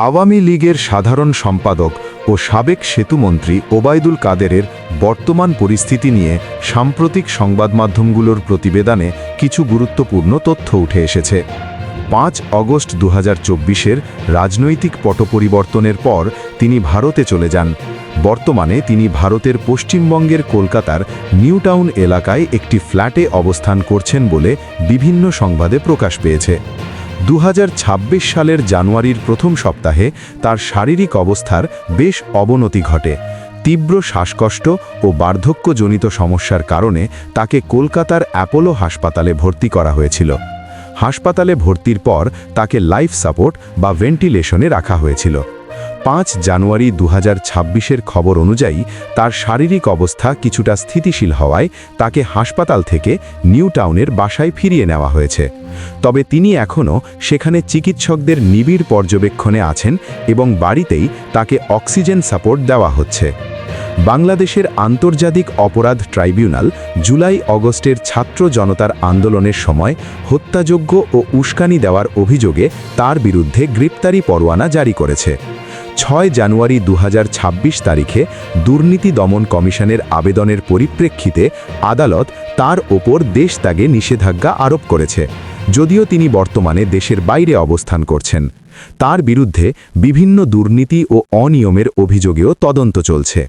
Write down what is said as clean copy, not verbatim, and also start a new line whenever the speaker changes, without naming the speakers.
আওয়ামী লীগের সাধারণ সম্পাদক ও সাবেক সেতুমন্ত্রী ওবায়দুল কাদেরের বর্তমান পরিস্থিতি নিয়ে সাম্প্রতিক সংবাদমাধ্যমগুলোর প্রতিবেদনে কিছু গুরুত্বপূর্ণ তথ্য উঠে এসেছে। ৫ অগস্ট ২০২৪-এর রাজনৈতিক পটপরিবর্তনের পর তিনি ভারতে চলে যান। বর্তমানে তিনি ভারতের পশ্চিমবঙ্গের কলকাতার নিউটাউন এলাকায় একটি ফ্ল্যাটে অবস্থান করছেন বলে বিভিন্ন সংবাদে প্রকাশ পেয়েছে। ২০২৬ সালের জানুয়ারির প্রথম সপ্তাহে তার শারীরিক অবস্থার বেশ অবনতি ঘটে। তীব্র শ্বাসকষ্ট ও বার্ধক্যজনিত সমস্যার কারণে তাকে কলকাতার অ্যাপোলো হাসপাতালে ভর্তি করা হয়েছিল। হাসপাতালে ভর্তির পর তাকে লাইফ সাপোর্ট বা ভেন্টিলেশনে রাখা হয়েছিল। ৫ জানুয়ারি ২০২৬-এর খবর অনুযায়ী তার শারীরিক অবস্থা কিছুটা স্থিতিশীল হওয়ায় তাকে হাসপাতাল থেকে নিউটাউনের বাসায় ফিরিয়ে নেওয়া হয়েছে। তবে তিনি এখনও সেখানে চিকিৎসকদের নিবিড় পর্যবেক্ষণে আছেন এবং বাড়িতেই তাকে অক্সিজেন সাপোর্ট দেওয়া হচ্ছে। বাংলাদেশের আন্তর্জাতিক অপরাধ ট্রাইব্যুনাল জুলাই অগস্টের ছাত্র জনতার আন্দোলনের সময় হত্যাযোগ্য ও উস্কানি দেওয়ার অভিযোগে তার বিরুদ্ধে গ্রেপ্তারি পরোয়ানা জারি করেছে। ৬ জানুয়ারি ২০২৬ তারিখে দুর্নীতি দমন কমিশনের আবেদনের পরিপ্রেক্ষিতে আদালত তার ওপর দেশত্যাগে নিষেধাজ্ঞা আরোপ করেছে, যদিও তিনি বর্তমানে দেশের বাইরে অবস্থান করছেন। তার বিরুদ্ধে বিভিন্ন দুর্নীতি ও অনিয়মের অভিযোগেও তদন্ত চলছে।